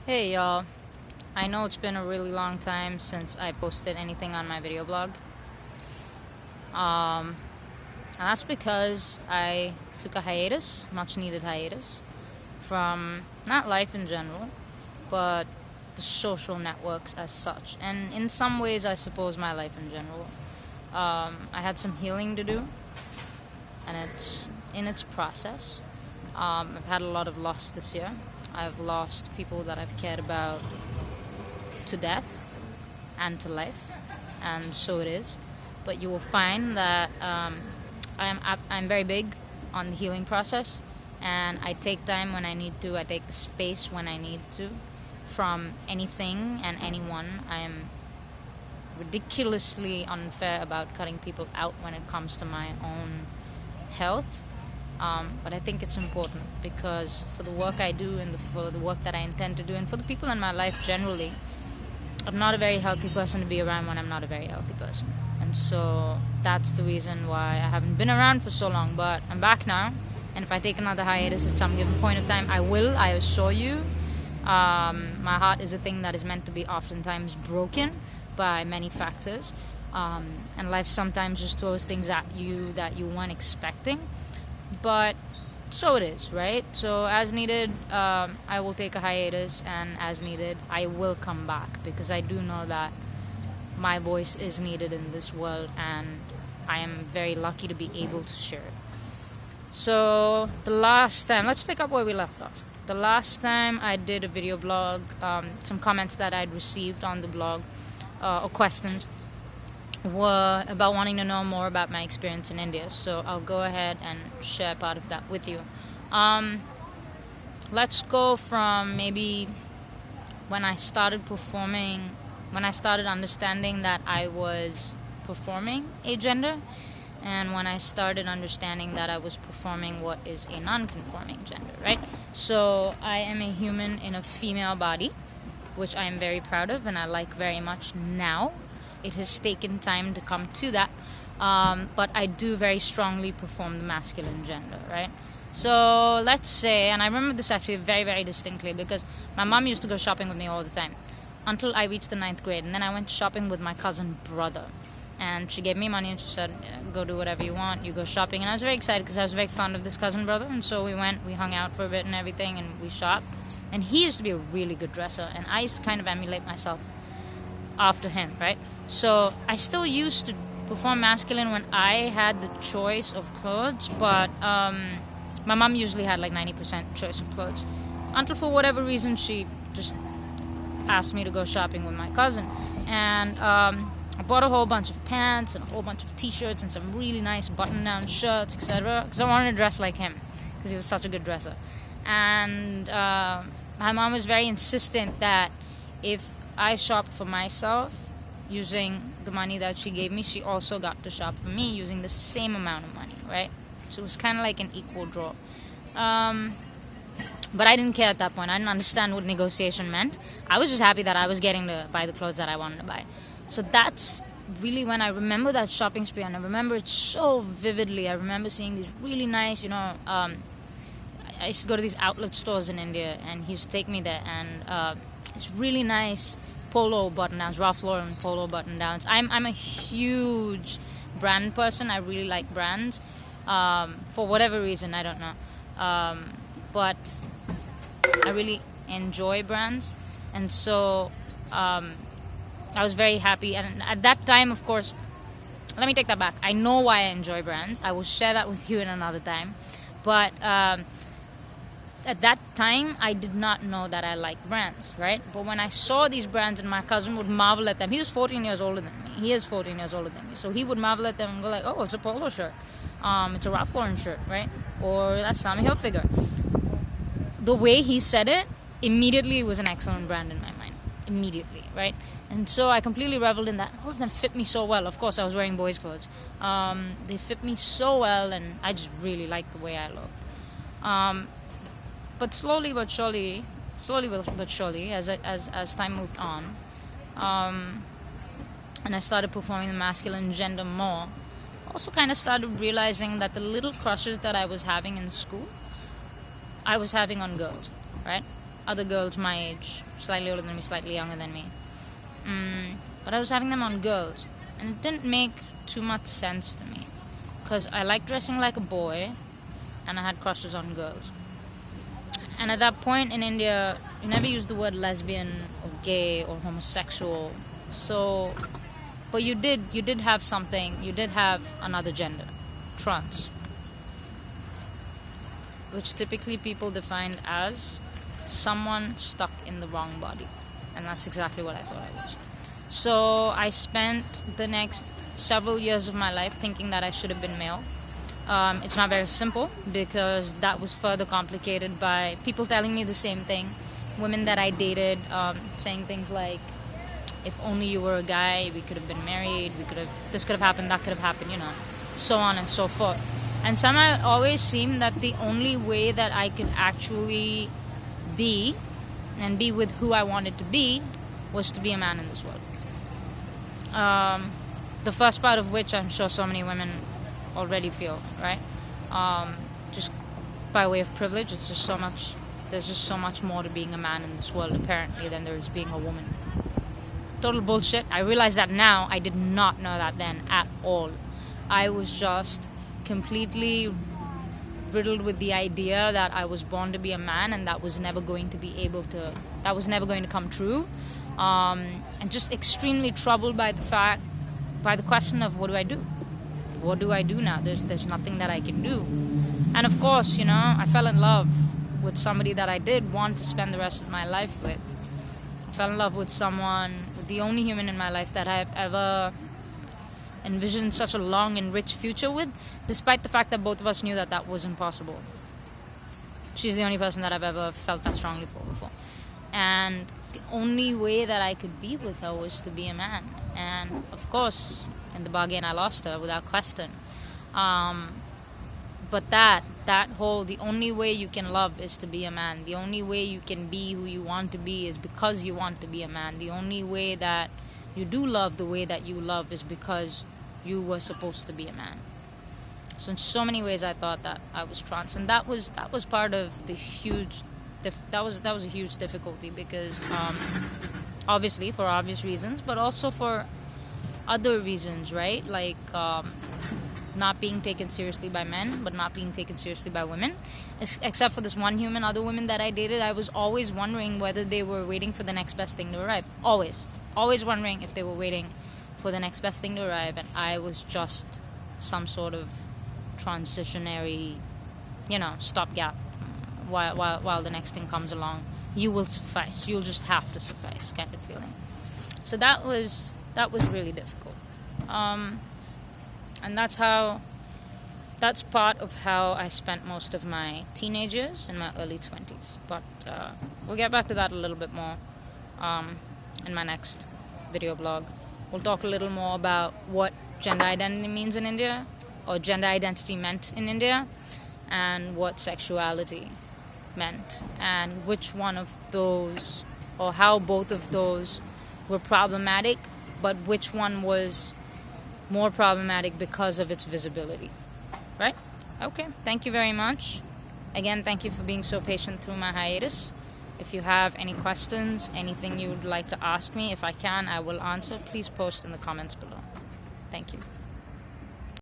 Hey y'all, I know it's been a really long time since I posted anything on my video blog. Um, and that's because I took a hiatus, much needed hiatus, from not life in general, but the social networks as such. And in some ways, I suppose my life in general. I had some healing to do, and it's in its process. I've had a lot of loss this year. I've lost people that I've cared about to death and to life, and so it is. But you will find that I'm very big on the healing process, and I take time when I need to. I take the space when I need to from anything and anyone. I am ridiculously unfair about cutting people out when it comes to my own health. But I think it's important because for the work I do and for the work that I intend to do and for the people in my life generally, I'm not a very healthy person to be around when I'm not a very healthy person. And so that's the reason why I haven't been around for so long. But I'm back now, and if I take another hiatus at some given point of time, I will, I assure you. My heart is a thing that is meant to be oftentimes broken by many factors. And life sometimes just throws things at you that you weren't expecting. But so it is, right? So as needed, I will take a hiatus, and as needed, I will come back because I do know that my voice is needed in this world, and I am very lucky to be able to share it. So the last time, let's pick up where we left off. The last time I did a video blog, some comments that I'd received on the blog, or questions, were about wanting to know more about my experience in India. So I'll go ahead and share part of that with you. Let's go from maybe when I started performing, when I started understanding that I was performing a gender, and when I started understanding that I was performing what is a non-conforming gender, right? So I am a human in a female body, which I am very proud of and I like very much now. It has taken time to come to that, but I do very strongly perform the masculine gender, right? So let's say, and I remember this actually very, very distinctly because my mom used to go shopping with me all the time until I reached the 9th grade, and then I went shopping with my cousin brother, and she gave me money and she said, go do whatever you want, you go shopping. And I was very excited because I was very fond of this cousin brother, and so we went, we hung out for a bit and everything, and we shopped. And he used to be a really good dresser, and I used to kind of emulate myself after him, right? So I still used to perform masculine when I had the choice of clothes, but my mom usually had like 90% choice of clothes until for whatever reason she just asked me to go shopping with my cousin. And I bought a whole bunch of pants and a whole bunch of t-shirts and some really nice button-down shirts, etc., because I wanted to dress like him because he was such a good dresser. And my mom was very insistent that if I shopped for myself using the money that she gave me, she also got to shop for me using the same amount of money, right? So it was kind of like an equal draw. But I didn't care at that point. I didn't understand what negotiation meant. I was just happy that I was getting to buy the clothes that I wanted to buy. So that's really when I remember that shopping spree, and I remember it so vividly. I remember seeing these really nice, I used to go to these outlet stores in India, and he used to take me there, and it's really nice polo button-downs, Ralph Lauren polo button-downs. I'm a huge brand person. I really like brands. For whatever reason, I don't know. But I really enjoy brands. And so I was very happy. And at that time, of course, let me take that back. I know why I enjoy brands. I will share that with you in another time. But at that time, I did not know that I liked brands, right? But when I saw these brands and my cousin would marvel at them, he was 14 years older than me. He is 14 years older than me. So he would marvel at them and go like, oh, it's a polo shirt. It's a Ralph Lauren shirt, right? Or that's Tommy Hilfiger. The way he said it, immediately it was an excellent brand in my mind. Immediately, right? And so I completely reveled in that. All of them fit me so well. Of course, I was wearing boys' clothes. They fit me so well, and I just really liked the way I looked. But slowly but surely, as time moved on, and I started performing the masculine gender more, I also kind of started realizing that the little crushes that I was having in school, I was having on girls, right? other girls my age, slightly older than me, slightly younger than me. But I was having them on girls, and it didn't make too much sense to me, because I like dressing like a boy, and I had crushes on girls. And at that point in India, you never use the word lesbian or gay or homosexual. So, but you did have something. You did have another gender, trans, which typically people defined as someone stuck in the wrong body. And that's exactly what I thought I was. So I spent the next several years of my life thinking that I should have been male. It's not very simple, because that was further complicated by people telling me the same thing. Women that I dated saying things like, if only you were a guy, we could have been married, this could have happened, that could have happened, so on and so forth. And somehow it always seemed that the only way that I could actually be and be with who I wanted to be was to be a man in this world. The first part of which I'm sure so many women already feel, right? Just by way of privilege, there's just so much more to being a man in this world, apparently, than there is being a woman. Total bullshit. I realize that now. I did not know that then at all. I was just completely riddled with the idea that I was born to be a man, and that was never going to come true. And just extremely troubled by the question of, what do I do? What do I do now? There's nothing that I can do. And of course, I fell in love with somebody that I did want to spend the rest of my life with. I fell in love with the only human in my life that I have ever envisioned such a long and rich future with, despite the fact that both of us knew that that was impossible. She's the only person that I've ever felt that strongly for before. And the only way that I could be with her was to be a man. And of course, in the bargain, I lost her without question. But the only way you can love is to be a man. The only way you can be who you want to be is because you want to be a man. The only way that you do love the way that you love is because you were supposed to be a man. So in so many ways, I thought that I was trans, and that was part of the huge. That was a huge difficulty, because obviously for obvious reasons, but also for other reasons, right? Like not being taken seriously by men, but not being taken seriously by women. Except for this one human, other women that I dated, I was always wondering whether they were waiting for the next best thing to arrive. Always wondering if they were waiting for the next best thing to arrive, and I was just some sort of transitionary, stopgap while the next thing comes along. You will suffice. You'll just have to suffice, kind of feeling. So that was really difficult. And that's part of how I spent most of my teenage years and my early 20s. But we'll get back to that a little bit more in my next video blog. We'll talk a little more about what gender identity means in India, or gender identity meant in India, and what sexuality meant, and which one of those, or how both of those were problematic, but which one was more problematic because of its visibility, right? Okay, thank you very much. Again, thank you for being so patient through my hiatus. If you have any questions, anything you would like to ask me, if I can, I will answer. Please post in the comments below. Thank you.